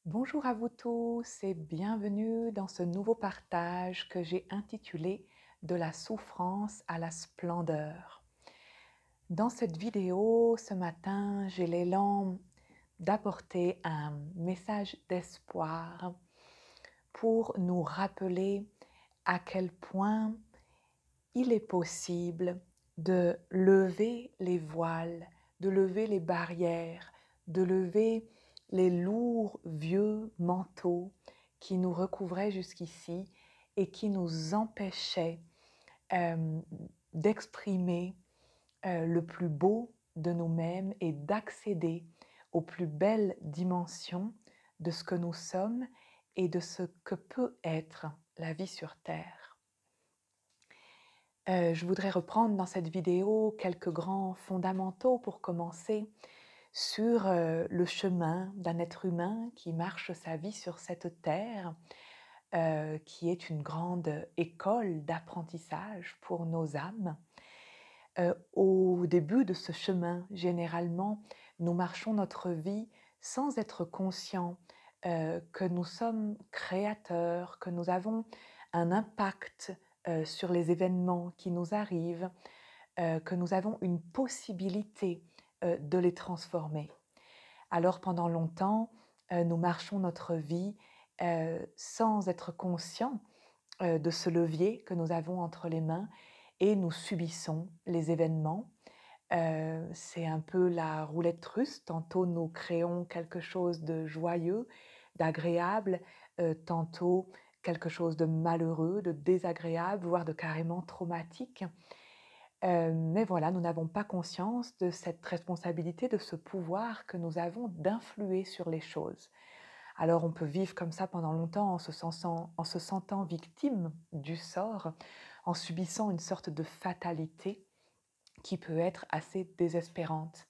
Bonjour à vous tous et bienvenue dans ce nouveau partage que j'ai intitulé De la souffrance à la splendeur. Dans cette vidéo, ce matin, j'ai l'élan d'apporter un message d'espoir pour nous rappeler à quel point il est possible de lever les voiles, de lever les barrières, de lever les lourds vieux manteaux qui nous recouvraient jusqu'ici et qui nous empêchaient euh, d'exprimer le plus beau de nous-mêmes et d'accéder aux plus belles dimensions de ce que nous sommes et de ce que peut être la vie sur Terre. Je voudrais reprendre dans cette vidéo quelques grands fondamentaux pour commencer sur le chemin d'un être humain qui marche sa vie sur cette terre, qui est une grande école d'apprentissage pour nos âmes. Au début de ce chemin, généralement, nous marchons notre vie sans être conscients que nous sommes créateurs, que nous avons un impact sur les événements qui nous arrivent, que nous avons une possibilité de les transformer. Alors pendant longtemps, nous marchons notre vie sans être conscients de ce levier que nous avons entre les mains et nous subissons les événements. C'est un peu la roulette russe. Tantôt nous créons quelque chose de joyeux, d'agréable, tantôt quelque chose de malheureux, de désagréable, voire de carrément traumatique. Mais voilà, nous n'avons pas conscience de cette responsabilité, de ce pouvoir que nous avons d'influer sur les choses. Alors on peut vivre comme ça pendant longtemps en se sentant victime du sort, en subissant une sorte de fatalité qui peut être assez désespérante.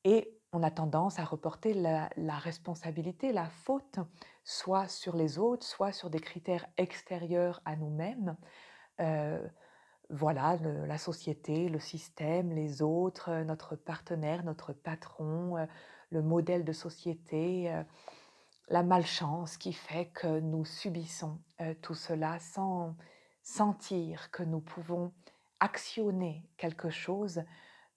Et on a tendance à reporter la responsabilité, la faute, soit sur les autres, soit sur des critères extérieurs à nous-mêmes. Euh, voilà, la société, le système, les autres, notre partenaire, notre patron, le modèle de société, la malchance qui fait que nous subissons tout cela sans sentir que nous pouvons actionner quelque chose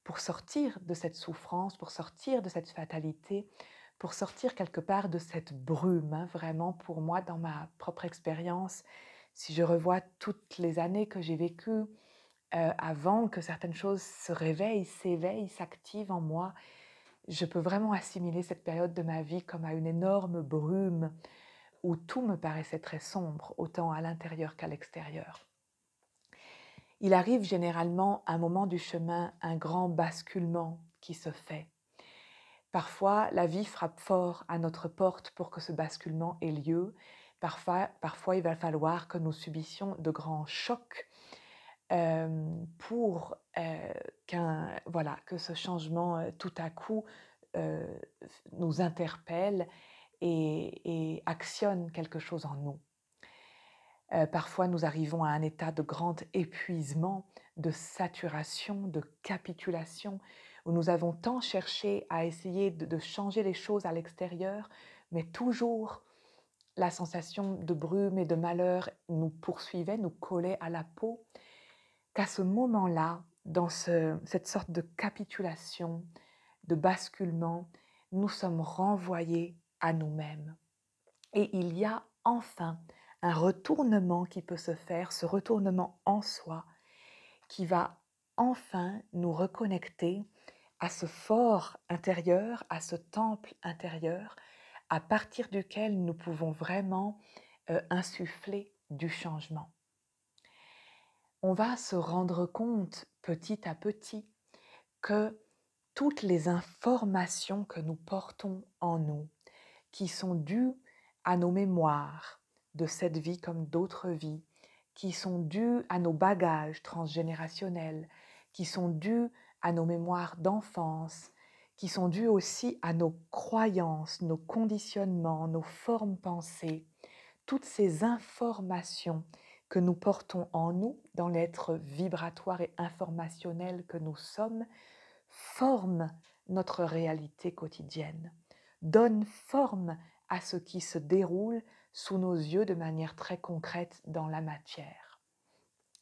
pour sortir de cette souffrance, pour sortir de cette fatalité, pour sortir quelque part de cette brume. Vraiment, pour moi, dans ma propre expérience, si je revois toutes les années que j'ai vécues avant que certaines choses se réveillent, s'éveillent, s'activent en moi, je peux vraiment assimiler cette période de ma vie comme à une énorme brume où tout me paraissait très sombre, autant à l'intérieur qu'à l'extérieur. Il arrive généralement à un moment du chemin un grand basculement qui se fait. Parfois, la vie frappe fort à notre porte pour que ce basculement ait lieu. Parfois, il va falloir que nous subissions de grands chocs pour voilà, que ce changement tout à coup euh, nous interpelle et actionne quelque chose en nous. Parfois, nous arrivons à un état de grand épuisement, de saturation, de capitulation, où nous avons tant cherché à essayer de changer les choses à l'extérieur, mais toujours la sensation de brume et de malheur nous poursuivait, nous collait à la peau, qu'à ce moment-là, dans cette sorte de capitulation, de basculement, nous sommes renvoyés à nous-mêmes. Et il y a enfin un retournement qui peut se faire, ce retournement en soi, qui va enfin nous reconnecter à ce fort intérieur, à ce temple intérieur, à partir duquel nous pouvons vraiment insuffler du changement. On va se rendre compte petit à petit que toutes les informations que nous portons en nous, qui sont dues à nos mémoires de cette vie comme d'autres vies, qui sont dues à nos bagages transgénérationnels, qui sont dues à nos mémoires d'enfance, qui sont dues aussi à nos croyances, nos conditionnements, nos formes pensées, toutes ces informations que nous portons en nous, dans l'être vibratoire et informationnel que nous sommes, forment notre réalité quotidienne, donnent forme à ce qui se déroule sous nos yeux de manière très concrète dans la matière.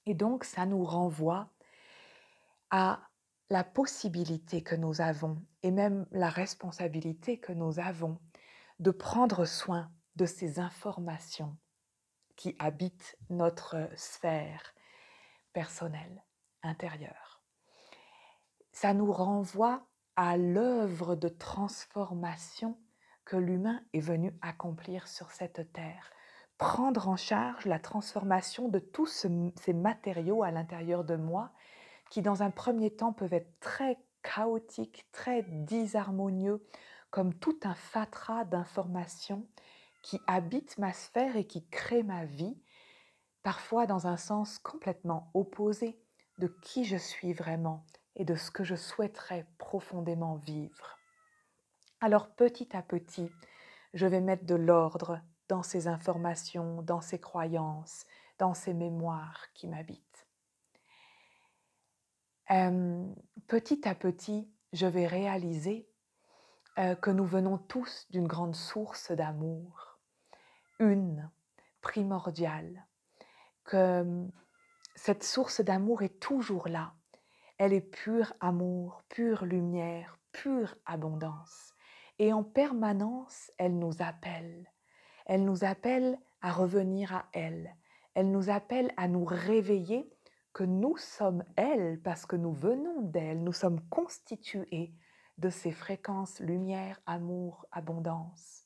Et donc, ça nous renvoie à la possibilité que nous avons et même la responsabilité que nous avons de prendre soin de ces informations qui habitent notre sphère personnelle, intérieure. Ça nous renvoie à l'œuvre de transformation que l'humain est venu accomplir sur cette terre. Prendre en charge la transformation de tous ces matériaux à l'intérieur de moi qui, dans un premier temps, peuvent être très chaotiques, très disharmonieux, comme tout un fatras d'informations qui habitent ma sphère et qui créent ma vie, parfois dans un sens complètement opposé de qui je suis vraiment et de ce que je souhaiterais profondément vivre. Alors petit à petit, je vais mettre de l'ordre dans ces informations, dans ces croyances, dans ces mémoires qui m'habitent. Petit à petit, je vais réaliser que nous venons tous d'une grande source d'amour, une, primordiale, que cette source d'amour est toujours là. Elle est pur amour, pure lumière, pure abondance. Et en permanence, elle nous appelle. Elle nous appelle à revenir à elle. Elle nous appelle à nous réveiller que nous sommes elle parce que nous venons d'elle. Nous sommes constitués de ces fréquences lumière, amour, abondance.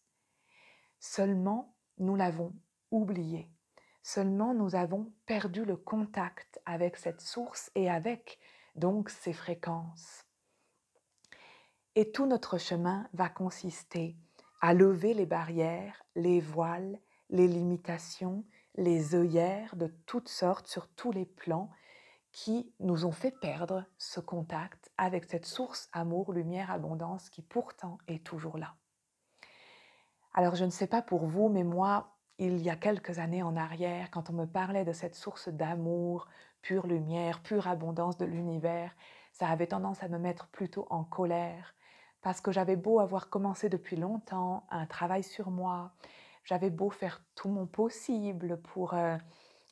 Seulement, nous l'avons oublié. Seulement, nous avons perdu le contact avec cette source et avec donc ces fréquences. Et tout notre chemin va consister à lever les barrières, les voiles, les limitations, les œillères de toutes sortes sur tous les plans qui nous ont fait perdre ce contact avec cette source amour, lumière, abondance qui pourtant est toujours là. Alors je ne sais pas pour vous, mais moi, il y a quelques années en arrière, quand on me parlait de cette source d'amour, pure lumière, pure abondance de l'univers, ça avait tendance à me mettre plutôt en colère, parce que j'avais beau avoir commencé depuis longtemps un travail sur moi, j'avais beau faire tout mon possible pour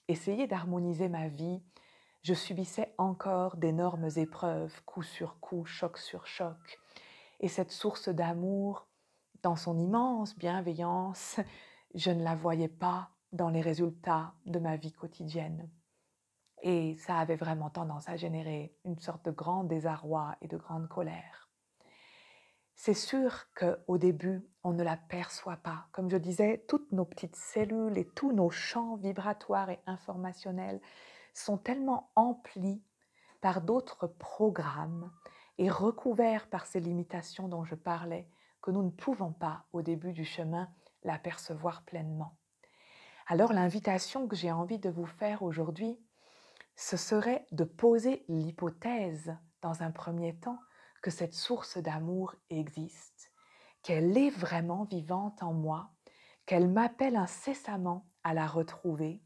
essayer d'harmoniser ma vie, je subissais encore d'énormes épreuves, coup sur coup, choc sur choc. Et cette source d'amour, dans son immense bienveillance, je ne la voyais pas dans les résultats de ma vie quotidienne. Et ça avait vraiment tendance à générer une sorte de grand désarroi et de grande colère. C'est sûr qu'au début, on ne la perçoit pas. Comme je disais, toutes nos petites cellules et tous nos champs vibratoires et informationnels sont tellement emplis par d'autres programmes et recouverts par ces limitations dont je parlais que nous ne pouvons pas, au début du chemin, la percevoir pleinement. Alors l'invitation que j'ai envie de vous faire aujourd'hui, ce serait de poser l'hypothèse, dans un premier temps, que cette source d'amour existe, qu'elle est vraiment vivante en moi, qu'elle m'appelle incessamment à la retrouver,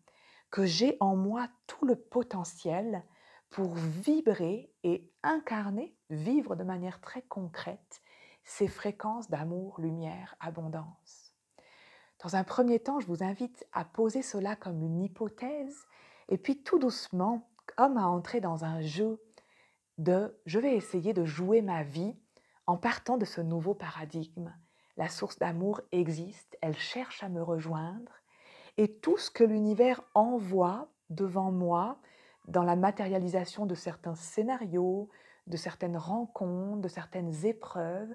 que j'ai en moi tout le potentiel pour vibrer et incarner, vivre de manière très concrète, ces fréquences d'amour, lumière, abondance. Dans un premier temps, je vous invite à poser cela comme une hypothèse et puis tout doucement, comme à entrer dans un jeu de je vais essayer de jouer ma vie en partant de ce nouveau paradigme. La source d'amour existe, elle cherche à me rejoindre et tout ce que l'univers envoie devant moi dans la matérialisation de certains scénarios, de certaines rencontres, de certaines épreuves,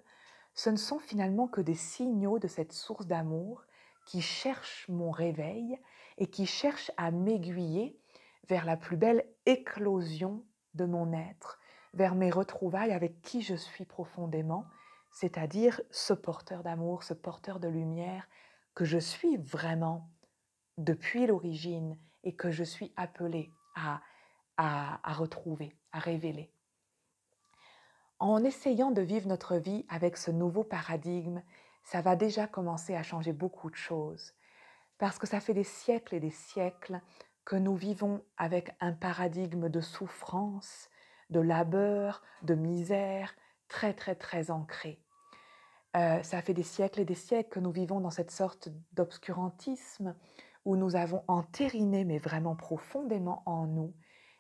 ce ne sont finalement que des signaux de cette source d'amour qui cherche mon réveil et qui cherche à m'aiguiller vers la plus belle éclosion de mon être, vers mes retrouvailles avec qui je suis profondément, c'est-à-dire ce porteur d'amour, ce porteur de lumière que je suis vraiment depuis l'origine et que je suis appelée à retrouver, à révéler. En essayant de vivre notre vie avec ce nouveau paradigme, ça va déjà commencer à changer beaucoup de choses. Parce que ça fait des siècles et des siècles que nous vivons avec un paradigme de souffrance, de labeur, de misère, très très très ancré. Ça fait des siècles et des siècles que nous vivons dans cette sorte d'obscurantisme où nous avons entériné, mais vraiment profondément en nous,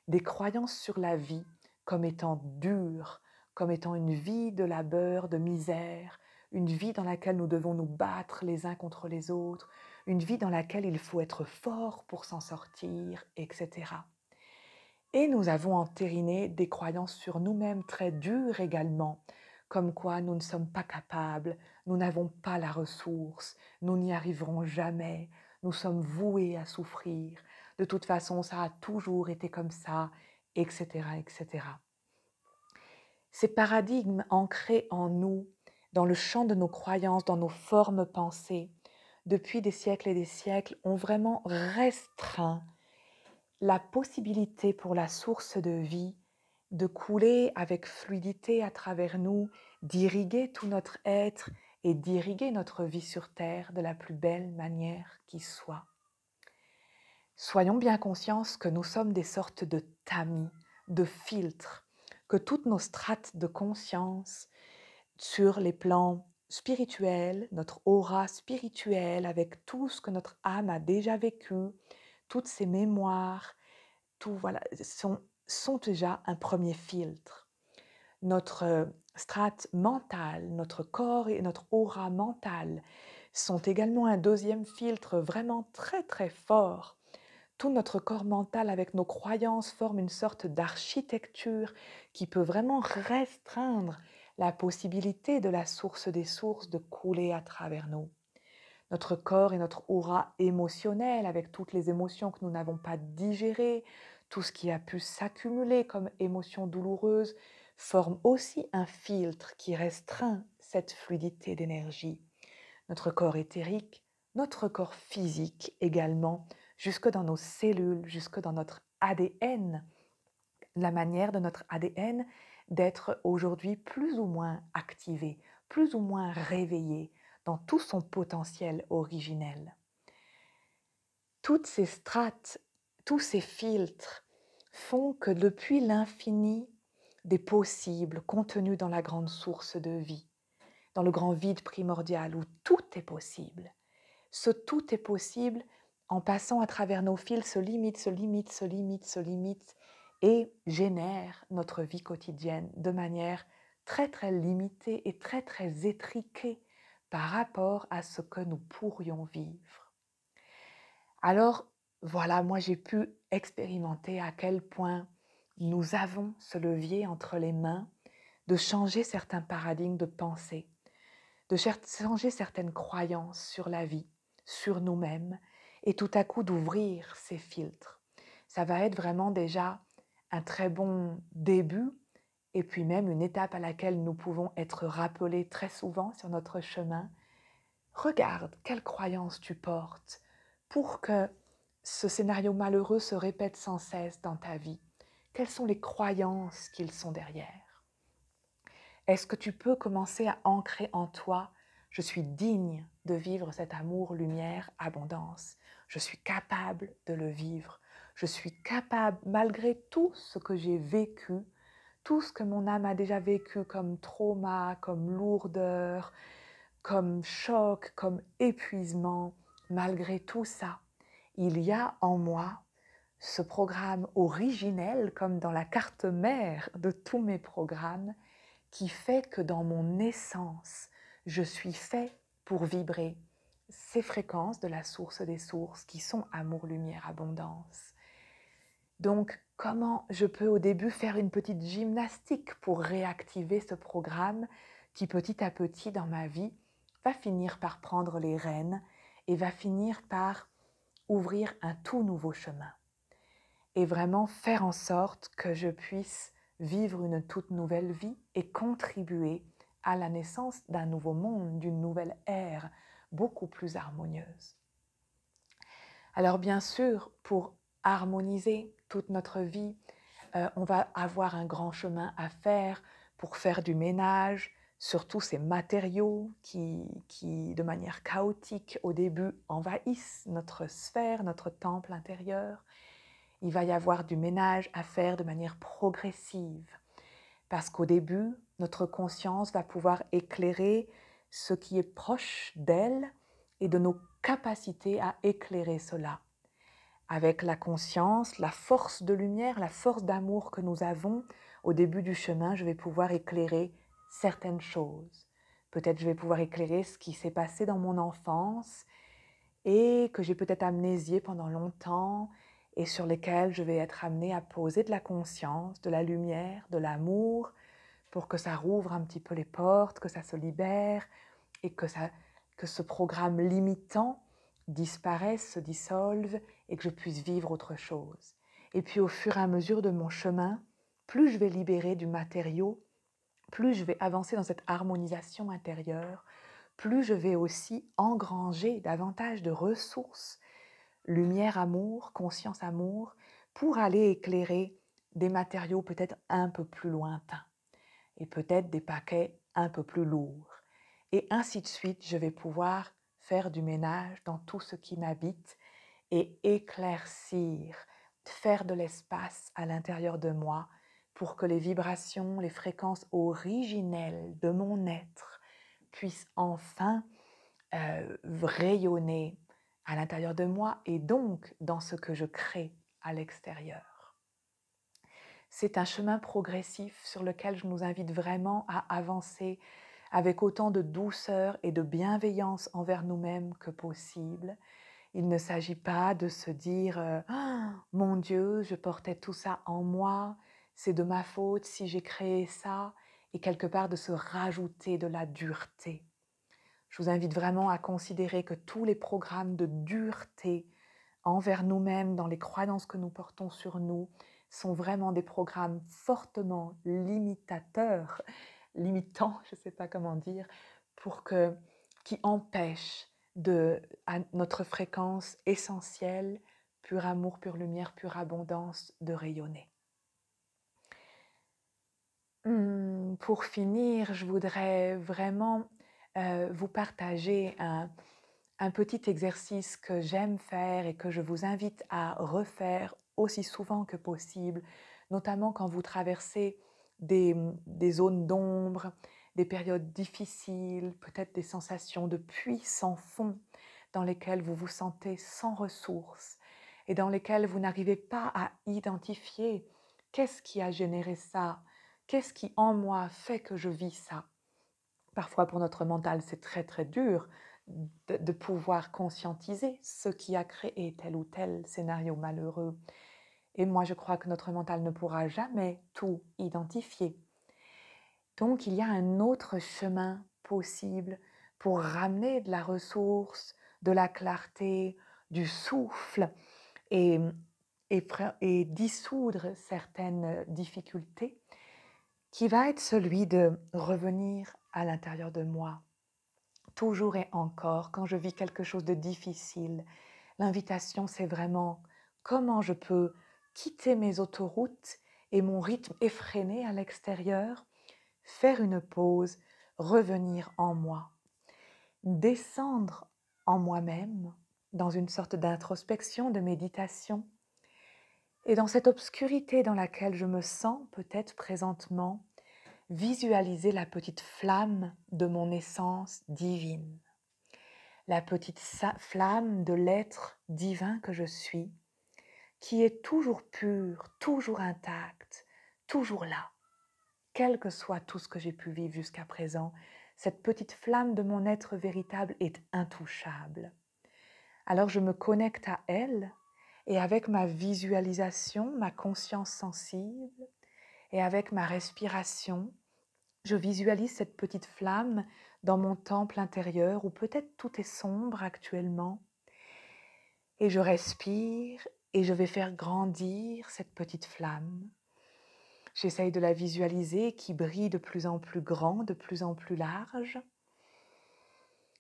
des croyances sur la vie comme étant dure, comme étant une vie de labeur, de misère, une vie dans laquelle nous devons nous battre les uns contre les autres, une vie dans laquelle il faut être fort pour s'en sortir, etc. Et nous avons entériné des croyances sur nous-mêmes très dures également, comme quoi nous ne sommes pas capables, nous n'avons pas la ressource, nous n'y arriverons jamais, nous sommes voués à souffrir, de toute façon ça a toujours été comme ça, etc., etc. Ces paradigmes ancrés en nous, dans le champ de nos croyances, dans nos formes pensées, depuis des siècles et des siècles, ont vraiment restreint la possibilité pour la source de vie de couler avec fluidité à travers nous, d'irriguer tout notre être et d'irriguer notre vie sur Terre de la plus belle manière qui soit. Soyons bien conscients que nous sommes des sortes de tamis, de filtres, que toutes nos strates de conscience sur les plans spirituels, notre aura spirituelle avec tout ce que notre âme a déjà vécu, toutes ces mémoires, tout voilà, sont déjà un premier filtre. Notre strate mentale, notre corps et notre aura mentale sont également un deuxième filtre vraiment très très fort. Tout notre corps mental avec nos croyances forme une sorte d'architecture qui peut vraiment restreindre la possibilité de la source des sources de couler à travers nous. Notre corps et notre aura émotionnelle, avec toutes les émotions que nous n'avons pas digérées, tout ce qui a pu s'accumuler comme émotions douloureuses, forment aussi un filtre qui restreint cette fluidité d'énergie. Notre corps éthérique, notre corps physique également, jusque dans nos cellules, jusque dans notre ADN, la manière de notre ADN d'être aujourd'hui plus ou moins activé, plus ou moins réveillé dans tout son potentiel originel. Toutes ces strates, tous ces filtres font que depuis l'infini des possibles contenus dans la grande source de vie, dans le grand vide primordial où tout est possible, ce tout est possible en passant à travers nos fils se limite, se limite, se limite, se limite et génère notre vie quotidienne de manière très très limitée et très très étriquée par rapport à ce que nous pourrions vivre. Alors voilà, moi j'ai pu expérimenter à quel point nous avons ce levier entre les mains de changer certains paradigmes de pensée, de changer certaines croyances sur la vie, sur nous-mêmes, et tout à coup d'ouvrir ces filtres. Ça va être vraiment déjà un très bon début, et puis même une étape à laquelle nous pouvons être rappelés très souvent sur notre chemin. Regarde quelles croyances tu portes pour que ce scénario malheureux se répète sans cesse dans ta vie. Quelles sont les croyances qu'ils sont derrière? Est-ce que tu peux commencer à ancrer en toi: je suis digne de vivre cet amour, lumière, abondance. Je suis capable de le vivre. Je suis capable, malgré tout ce que j'ai vécu, tout ce que mon âme a déjà vécu comme trauma, comme lourdeur, comme choc, comme épuisement, malgré tout ça, il y a en moi ce programme originel, comme dans la carte mère de tous mes programmes, qui fait que dans mon essence, je suis fait pour vibrer ces fréquences de la source des sources qui sont amour, lumière, abondance. Donc, comment je peux au début faire une petite gymnastique pour réactiver ce programme qui petit à petit dans ma vie va finir par prendre les rênes et va finir par ouvrir un tout nouveau chemin et vraiment faire en sorte que je puisse vivre une toute nouvelle vie et contribuer à la naissance d'un nouveau monde, d'une nouvelle ère beaucoup plus harmonieuse. Alors bien sûr, pour harmoniser toute notre vie, on va avoir un grand chemin à faire pour faire du ménage sur tous ces matériaux qui, de manière chaotique au début, envahissent notre sphère, notre temple intérieur. Il va y avoir du ménage à faire de manière progressive parce qu'au début, notre conscience va pouvoir éclairer ce qui est proche d'elle et de nos capacités à éclairer cela. Avec la conscience, la force de lumière, la force d'amour que nous avons, au début du chemin, je vais pouvoir éclairer certaines choses. Peut-être je vais pouvoir éclairer ce qui s'est passé dans mon enfance et que j'ai peut-être amnésié pendant longtemps et sur lesquels je vais être amenée à poser de la conscience, de la lumière, de l'amour, pour que ça rouvre un petit peu les portes, que ça se libère et que ce programme limitant disparaisse, se dissolve et que je puisse vivre autre chose. Et puis au fur et à mesure de mon chemin, plus je vais libérer du matériau, plus je vais avancer dans cette harmonisation intérieure, plus je vais aussi engranger davantage de ressources, lumière, amour, conscience, amour, pour aller éclairer des matériaux peut-être un peu plus lointains et peut-être des paquets un peu plus lourds. Et ainsi de suite, je vais pouvoir faire du ménage dans tout ce qui m'habite et éclaircir, faire de l'espace à l'intérieur de moi pour que les vibrations, les fréquences originelles de mon être puissent enfin rayonner à l'intérieur de moi et donc dans ce que je crée à l'extérieur. C'est un chemin progressif sur lequel je nous invite vraiment à avancer avec autant de douceur et de bienveillance envers nous-mêmes que possible. Il ne s'agit pas de se dire «Ah, mon Dieu, je portais tout ça en moi, c'est de ma faute si j'ai créé ça» et quelque part de se rajouter de la dureté. Je vous invite vraiment à considérer que tous les programmes de dureté envers nous-mêmes, dans les croyances que nous portons sur nous, sont vraiment des programmes fortement limitateurs, limitants, je ne sais pas comment dire, qui empêchent à notre fréquence essentielle, pur amour, pure lumière, pure abondance, de rayonner. Pour finir, je voudrais vraiment vous partager un petit exercice que j'aime faire et que je vous invite à refaire aussi souvent que possible, notamment quand vous traversez des zones d'ombre, des périodes difficiles, peut-être des sensations de puits sans fond dans lesquelles vous vous sentez sans ressources et dans lesquelles vous n'arrivez pas à identifier qu'est-ce qui a généré ça, qu'est-ce qui en moi fait que je vis ça. Parfois, pour notre mental, c'est très très dur de pouvoir conscientiser ce qui a créé tel ou tel scénario malheureux. Et moi, je crois que notre mental ne pourra jamais tout identifier. Donc, il y a un autre chemin possible pour ramener de la ressource, de la clarté, du souffle et, et dissoudre certaines difficultés, qui va être celui de revenir à l'intérieur de moi. Toujours et encore, quand je vis quelque chose de difficile, l'invitation, c'est vraiment comment je peux quitter mes autoroutes et mon rythme effréné à l'extérieur, faire une pause, revenir en moi, descendre en moi-même dans une sorte d'introspection, de méditation. Et dans cette obscurité dans laquelle je me sens peut-être présentement, visualiser la petite flamme de mon essence divine, la petite flamme de l'être divin que je suis, qui est toujours pur, toujours intact, toujours là, quel que soit tout ce que j'ai pu vivre jusqu'à présent. Cette petite flamme de mon être véritable est intouchable. Alors je me connecte à elle et avec ma visualisation, ma conscience sensible et avec ma respiration, je visualise cette petite flamme dans mon temple intérieur où peut-être tout est sombre actuellement. Et je respire et je vais faire grandir cette petite flamme. J'essaye de la visualiser qui brille de plus en plus grand, de plus en plus large,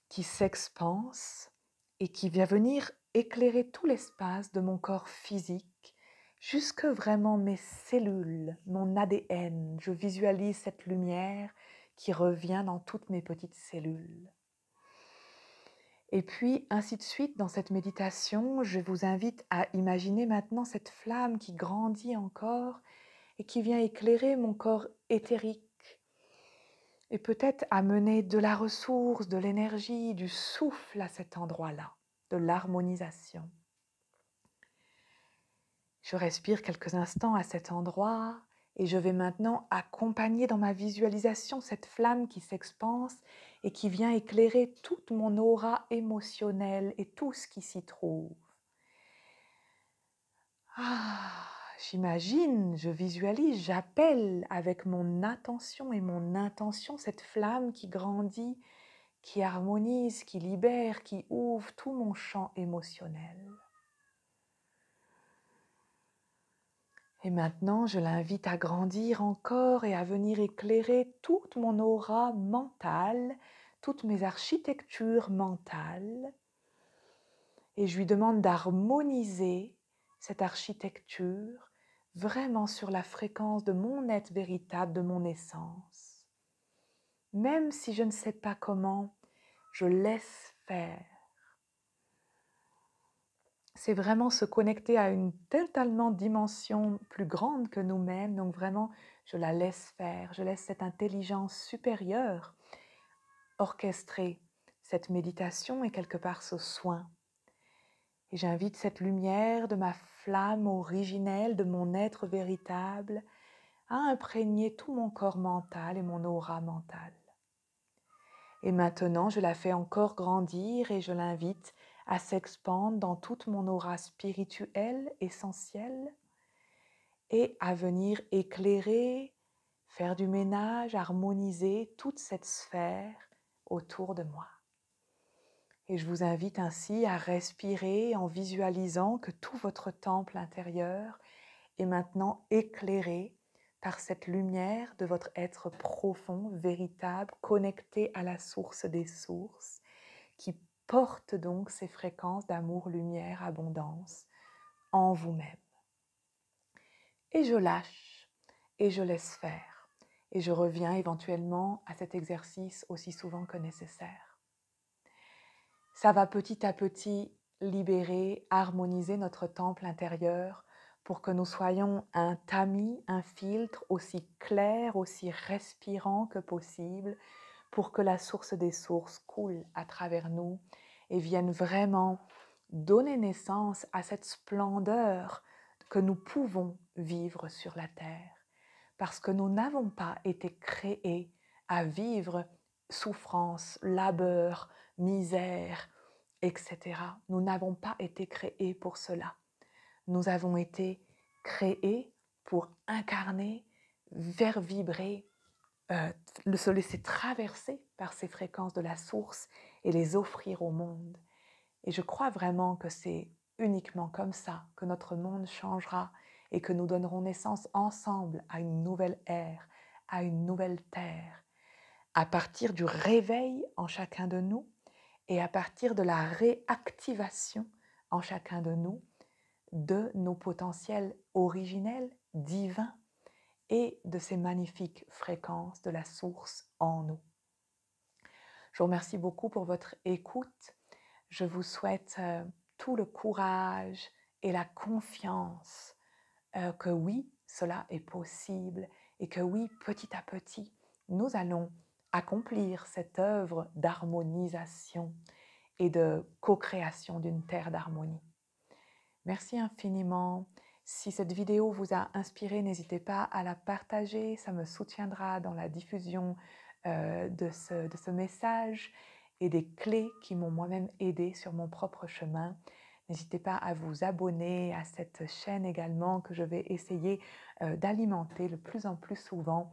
qui s'expanse et qui vient venir éclairer tout l'espace de mon corps physique, jusque vraiment mes cellules, mon ADN. Je visualise cette lumière qui revient dans toutes mes petites cellules. Et puis, ainsi de suite, dans cette méditation, je vous invite à imaginer maintenant cette flamme qui grandit encore et qui vient éclairer mon corps éthérique. et peut-être amener de la ressource, de l'énergie, du souffle à cet endroit-là, de l'harmonisation. Je respire quelques instants à cet endroit et je vais maintenant accompagner dans ma visualisation cette flamme qui s'expanse et qui vient éclairer toute mon aura émotionnelle et tout ce qui s'y trouve. Ah, j'imagine, je visualise, j'appelle avec mon attention et mon intention cette flamme qui grandit, qui harmonise, qui libère, qui ouvre tout mon champ émotionnel. Et maintenant, je l'invite à grandir encore et à venir éclairer toute mon aura mentale, toutes mes architectures mentales. Et je lui demande d'harmoniser cette architecture vraiment sur la fréquence de mon être véritable, de mon essence. Même si je ne sais pas comment, je laisse faire. C'est vraiment se connecter à une totalement dimension plus grande que nous-mêmes. Donc vraiment, je la laisse faire. Je laisse cette intelligence supérieure orchestrer cette méditation et quelque part ce soin. Et j'invite cette lumière de ma flamme originelle, de mon être véritable, à imprégner tout mon corps mental et mon aura mentale. Et maintenant, je la fais encore grandir et je l'invite à s'expandre dans toute mon aura spirituelle, essentielle, et à venir éclairer, faire du ménage, harmoniser toute cette sphère autour de moi. Et je vous invite ainsi à respirer en visualisant que tout votre temple intérieur est maintenant éclairé par cette lumière de votre être profond, véritable, connecté à la source des sources, qui porte donc ces fréquences d'amour, lumière, abondance en vous-même. Et je lâche et je laisse faire. Et je reviens éventuellement à cet exercice aussi souvent que nécessaire. Ça va petit à petit libérer, harmoniser notre temple intérieur pour que nous soyons un tamis, un filtre aussi clair, aussi respirant que possible, pour que la source des sources coule à travers nous et vienne vraiment donner naissance à cette splendeur que nous pouvons vivre sur la terre. Parce que nous n'avons pas été créés à vivre souffrance, labeur, misère, etc. Nous n'avons pas été créés pour cela. Nous avons été créés pour incarner, faire vibrer, se laisser traverser par ces fréquences de la source et les offrir au monde. Et je crois vraiment que c'est uniquement comme ça que notre monde changera et que nous donnerons naissance ensemble à une nouvelle ère, à une nouvelle terre, à partir du réveil en chacun de nous et à partir de la réactivation en chacun de nous de nos potentiels originels, divins, et de ces magnifiques fréquences de la source en nous. Je vous remercie beaucoup pour votre écoute. Je vous souhaite tout le courage et la confiance que oui, cela est possible et que oui, petit à petit, nous allons accomplir cette œuvre d'harmonisation et de co-création d'une terre d'harmonie. Merci infiniment. Si cette vidéo vous a inspiré, n'hésitez pas à la partager, ça me soutiendra dans la diffusion de ce message et des clés qui m'ont moi-même aidé sur mon propre chemin. N'hésitez pas à vous abonner à cette chaîne également que je vais essayer d'alimenter de plus en plus souvent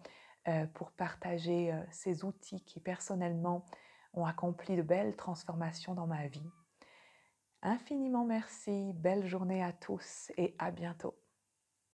pour partager ces outils qui personnellement ont accompli de belles transformations dans ma vie. Infiniment merci, belle journée à tous et à bientôt.